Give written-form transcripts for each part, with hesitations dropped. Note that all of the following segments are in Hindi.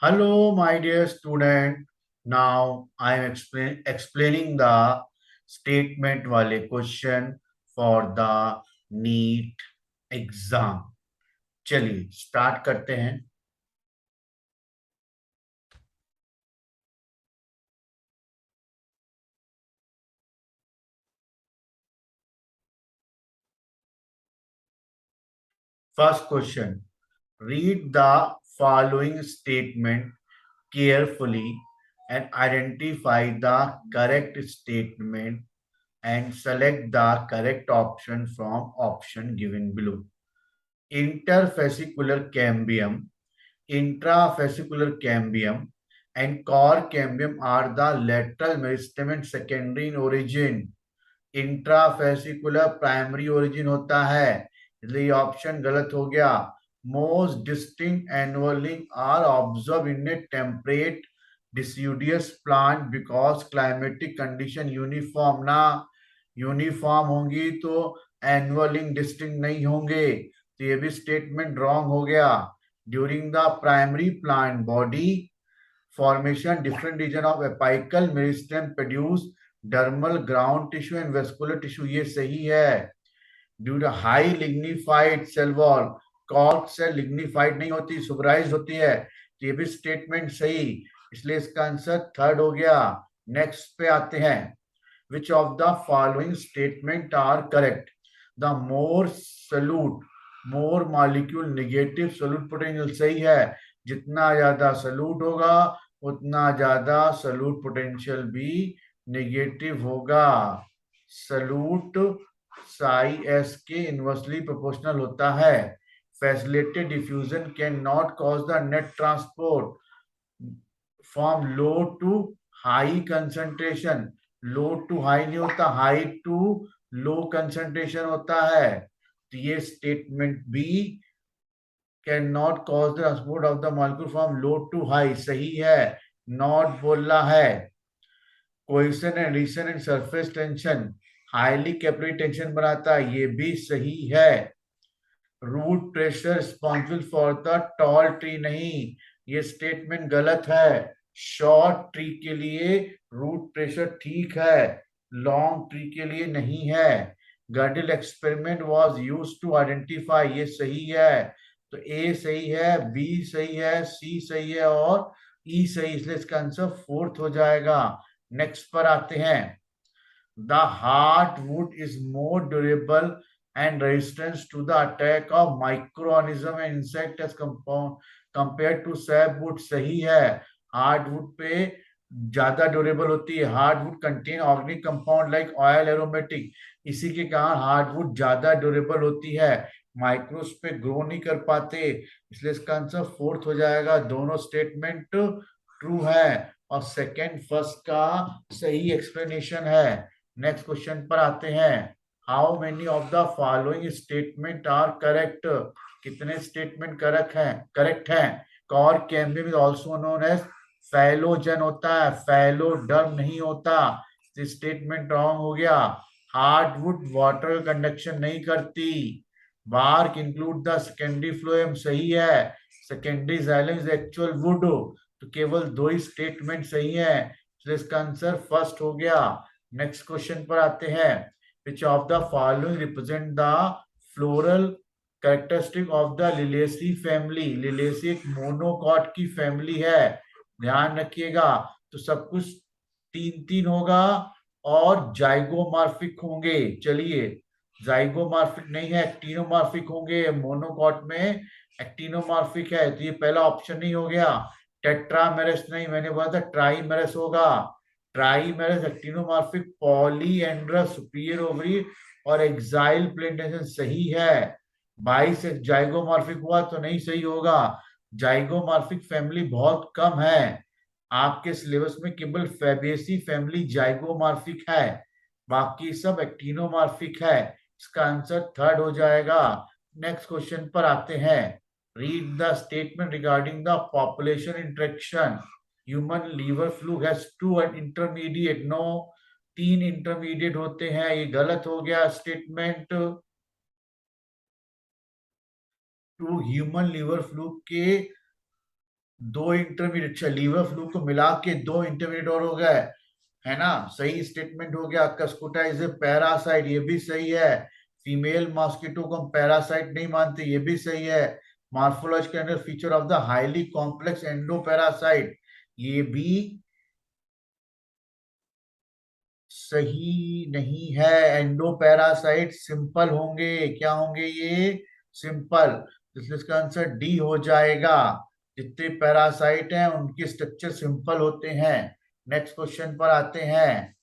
Hello, my dear student. Now I am explaining the statement वाले question for the NEET exam. चलिए स्टार्ट करते हैं। First question, read the following statement carefully and identify the correct statement and select the correct option from option given below. Interfascicular cambium, intrafascicular cambium and core cambium are the lateral meristem and secondary in origin. Intrafascicular primary origin होता है, इसलिए ऑप्शन गलत हो गया। Most distinct annual link are observe in a temperate deciduous plant because climatic condition uniform ना यूनिफॉर्म होंगी तो एनुअल लिंक डिस्टिंक्ट नहीं होंगे, तो ये भी स्टेटमेंट रॉन्ग हो गया। During the primary plant body formation different region of apical meristem produce dermal ground tissue and vascular tissue, ये सही है। Due to high lignified cell wall, cork cell lignified नहीं होती, सुपराइज होती है, तो ये भी स्टेटमेंट सही, इसलिए इसका आंसर थर्ड हो गया। नेक्स्ट पे आते हैं, which of the following statement are correct? The more molecule negative solute potential, सही है। जितना ज्यादा सोल्यूट होगा उतना ज्यादा सोल्यूट पोटेंशियल भी नेगेटिव होगा। सोल्यूट साई एस के इनवर्सली प्रोपोर्शनल होता है। Facilitated diffusion can not cause the net transport from low to high concentration. Low to high नहीं होता, हाई टू लो कंसंट्रेशन होता है, तो ये statement B can not cause the transport of the molecule from low to high सही है। नॉट बोलना है। Cohesion and adhesion and surface tension highly capillary tension बनाता है, ये भी सही है। Root pressure responsible for the tall tree, नहीं, ये स्टेटमेंट गलत है। शॉर्ट ट्री के लिए रूट प्रेशर ठीक है, लॉन्ग ट्री के लिए नहीं है। Girdle experiment was used to identify, ये सही है, तो ए सही है, बी सही है, सी सही है और ई सही, इसलिए इसका आंसर फोर्थ हो जाएगा। नेक्स्ट पर आते हैं, the hard would is more durable and resistance to the attack of microorganism and insect as compared to sapwood, सही है। हार्डवुड पे ज्यादा ड्यूरेबल होती है, hardwood contain organic compound like oil aromatic, इसी के कारण हार्डवुड ज्यादा ड्यूरेबल होती है, माइक्रोस पे ग्रो नहीं कर पाते, इसलिए इसका आंसर फोर्थ हो जाएगा। दोनों स्टेटमेंट ट्रू है और सेकंड फर्स्ट का सही एक्सप्लेनेशन है। नेक्स्ट क्वेश्चन पर आते हैं, how many of the following statement are correct? कितने स्टेटमेंट करेक्ट हैं? Cork cambium is also known as phellogen होता है, फैलोडर्म नहीं होता, स्टेटमेंट रॉन्ग हो गया। हार्डवुड वाटर कंडक्शन नहीं करती। Bark include the secondary phloem, सही है। Secondary xylem is actual wood, तो केवल दो ही स्टेटमेंट सही है, तो इसका आंसर फर्स्ट हो गया। नेक्स्ट क्वेश्चन पर आते हैं, which of the following represent the floral characteristic of the Liliaceae family? Liliaceae एक मोनोकॉट की फैमिली है, ध्यान रखिएगा। तो सब कुछ तीन तीन होगा और जाइगोमॉर्फिक होंगे। चलिए, जाइगोमॉर्फिक नहीं है, एक्टिनोमॉर्फिक होंगे। मोनोकॉट में एक्टिनोमॉर्फिक है, तो ये पहला ऑप्शन नहीं हो गया। टेट्रामेरस नहीं, मैंने बोला था ट्राइमेरस होगा। ट्राइमेरस एक्टिनोमॉर्फिक पॉलीएंड्रस सुपीरियर ओवरी और एक्साइल प्लेंटेशन सही है। 22 जाइगोमॉर्फिक हुआ तो नहीं सही होगा, जाइगोमॉर्फिक फैमिली बहुत कम है। आपके सिलेबस में केवल फैबेसी फैमिली जाइगोमॉर्फिक है, बाकी सब एक्टिनोमॉर्फिक है, इसका आंसर थर्ड हो जाएगा। नेक्स्ट क्वेश्चन पर आते हैं, read the statement regarding the population interaction. Human liver fluke has two intermediate, no, तीन इंटरमीडिएट होते हैं, ये गलत हो गया statement. Two human liver fluke के दो इंटरमीडिएट, अच्छा लीवर फ्लू को मिला के दो इंटरमीडिएट और हो गए, है ना, सही स्टेटमेंट हो गया। कस्कुटा इज ए पैरासाइट, ये भी सही है। फीमेल मॉस्किटो को हम पैरासाइट नहीं मानते, ये भी सही है। Morphological feature of the highly complex endoparasite, ये भी सही नहीं है। एंडोपैरासाइट सिंपल होंगे, क्या होंगे ये, सिंपल, इसलिए इसका आंसर डी हो जाएगा। जितने पैरासाइट हैं उनके स्ट्रक्चर सिंपल होते हैं। नेक्स्ट क्वेश्चन पर आते हैं।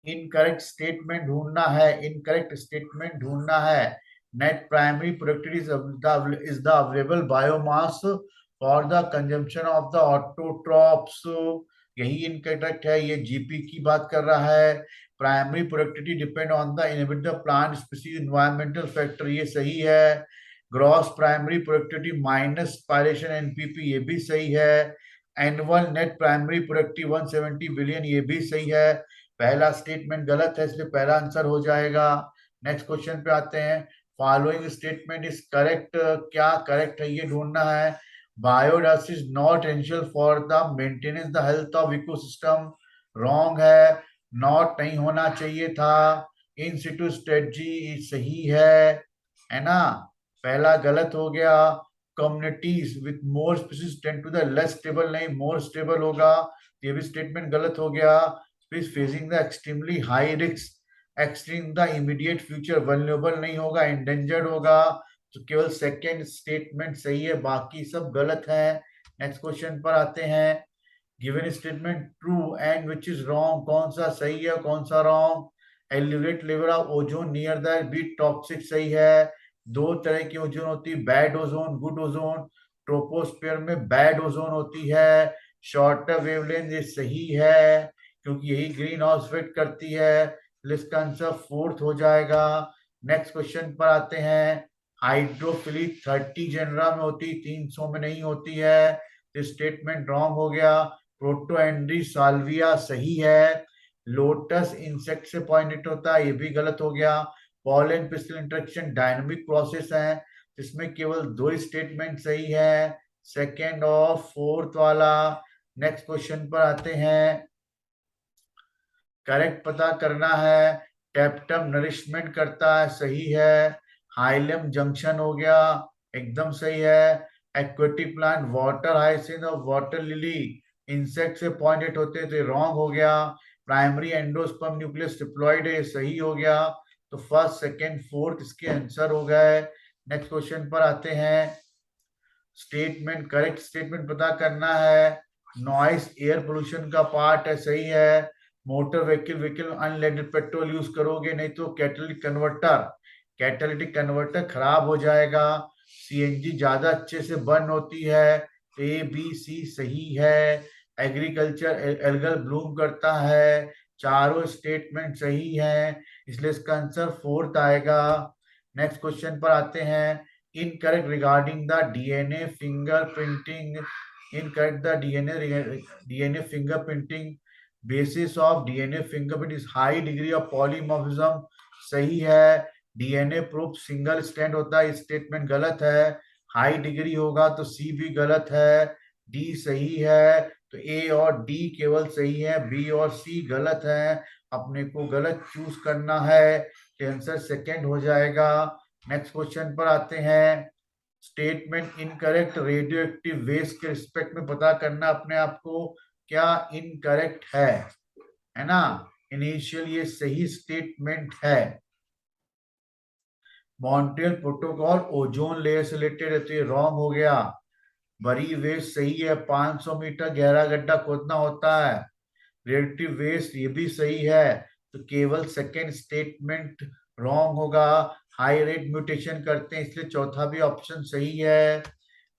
इनकरेक्ट स्टेटमेंट ढूंढना है, इनकरेक्ट स्टेटमेंट ढूंढना है। Net primary productivity is the available biomass for the consumption of the autotrophs, यही इनकरेक्ट है। ये जीपी की बात कर रहा है। Primary productivity depend on the inhibit the plant species environmental factor, ये सही है। Gross primary productivity minus respiration NPP, ये भी सही है। Annual net primary productivity 170 billion, ये भी सही है। पहला स्टेटमेंट गलत है, इसलिए पहला आंसर हो जाएगा। नेक्स्ट क्वेश्चन पे आते हैं। फॉलोइंग स्टेटमेंट इज करेक्ट, क्या करेक्ट है ये ढूंढना है। Biodiversity is not essential for the maintenance the health of ecosystem, wrong है। नॉट नहीं होना चाहिए था। इन सिटू स्ट्रेटजी सही है ना, पहला गलत हो गया। Communities with more species tend to the less stable, नहीं मोर स्टेबल होगा, ये भी स्टेटमेंट गलत हो गया। Is facing the extremely high risk, extreme the immediate future, vulnerable नहीं होगा, endangered होगा, तो केवल सेकेंड स्टेटमेंट सही है, बाकी सब गलत है। नेक्स्ट क्वेश्चन पर आते हैं। Given statement true and which is wrong, कौन सा सही है कौन सा wrong. Elevate level of ozone near the B toxic, सही है। दो तरह की ओजोन होती है, bad ozone good ozone. Troposphere में बैड ओजोन होती है। शॉर्टर वेवलेंथ, ये सही है क्योंकि यही ग्रीन हाउस इफेक्ट करती है। इसका आंसर फोर्थ हो जाएगा। नेक्स्ट क्वेश्चन पर आते हैं। हाइड्रोफिली 30 जेनरा में होती, 300 में नहीं होती है, तो स्टेटमेंट रॉन्ग हो गया। प्रोटोएंड्री साल्विया सही है। लोटस इंसेक्ट से पॉलिनेट होता है, ये भी गलत हो गया। Pollen pistol interaction dynamic process है, इसमें केवल दो स्टेटमेंट सही है, सेकेंड और फोर्थ वाला। नेक्स्ट क्वेश्चन पर आते हैं। करेक्ट पता करना है। टेप्टम नरिशमेंट करता है, सही है। हाइलम जंक्शन हो गया, एकदम सही है। एक्वेटिक प्लांट वाटर हाइसिंथ और वाटर लिली इंसेक्ट से पॉइंटेड होते थे, रॉन्ग हो गया। प्राइमरी एंडोस्पर्म न्यूक्लियस डिप्लॉयड है, सही हो गया। तो फर्स्ट सेकंड फोर्थ इसके आंसर हो गए। नेक्स्ट क्वेश्चन पर आते हैं। स्टेटमेंट, करेक्ट स्टेटमेंट पता करना है। नॉइस एयर पोल्यूशन का पार्ट है, सही है। Motor vehicle unleaded petrol use करोगे, नहीं तो कैटालिटिक कन्वर्टर खराब हो जाएगा। सीएनजी ज्यादा अच्छे से बर्न होती है, ए बी सी सही है। एग्रीकल्चर एल्गल ब्लूम करता है, चारों स्टेटमेंट सही है, इसलिए इसका आंसर फोर्थ आएगा। नेक्स्ट क्वेश्चन पर आते हैं। Incorrect regarding the DNA fingerprinting, incorrect the DNA fingerprinting basis of DNA fingerprint is high degree of polymorphism, सही है। डीएनए प्रूफ सिंगल स्ट्रैंड होता है, स्टेटमेंट गलत है। हाई डिग्री होगा तो सी भी गलत है, डी सही है। तो ए और डी केवल सही है, बी और सी गलत है, अपने को गलत चूज करना है, तो आंसर सेकेंड हो जाएगा। नेक्स्ट क्वेश्चन पर आते हैं। Statement incorrect radio active waste के रिस्पेक्ट में पता करना अपने आप को, क्या इनकरेक्ट है ना। इनिशियल ये सही स्टेटमेंट है। मॉन्ट्रियल प्रोटोकॉल ओजोन लेयर से रिलेटेड है, तो ये रॉन्ग हो गया। बरी वेस्ट सही है, 500 मीटर गहरा गड्ढा खोदना होता है। रिएक्टिव वेस्ट ये भी सही है, तो केवल सेकेंड स्टेटमेंट रॉन्ग होगा। हाई रेट म्यूटेशन करते हैं, इसलिए चौथा भी ऑप्शन सही है।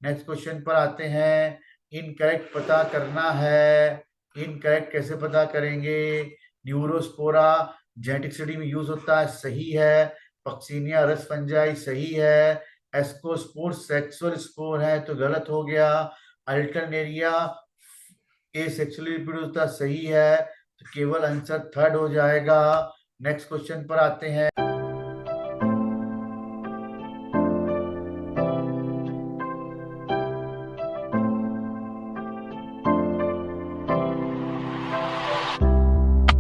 नेक्स्ट क्वेश्चन पर आते हैं। इनकरेक्ट पता करना है। इनकरेक्ट कैसे पता करेंगे। न्यूरोस्पोरा जेनेटिक स्टडी में यूज होता है, सही है। पक्सीनिया रस फंजाई सही है। एस्कोस्पोर सेक्सुअल स्पोर है, तो गलत हो गया। अल्टरनेरिया ए सेक्सुअली रिपीट होता, सही है, तो केवल आंसर थर्ड हो जाएगा। नेक्स्ट क्वेश्चन पर आते हैं।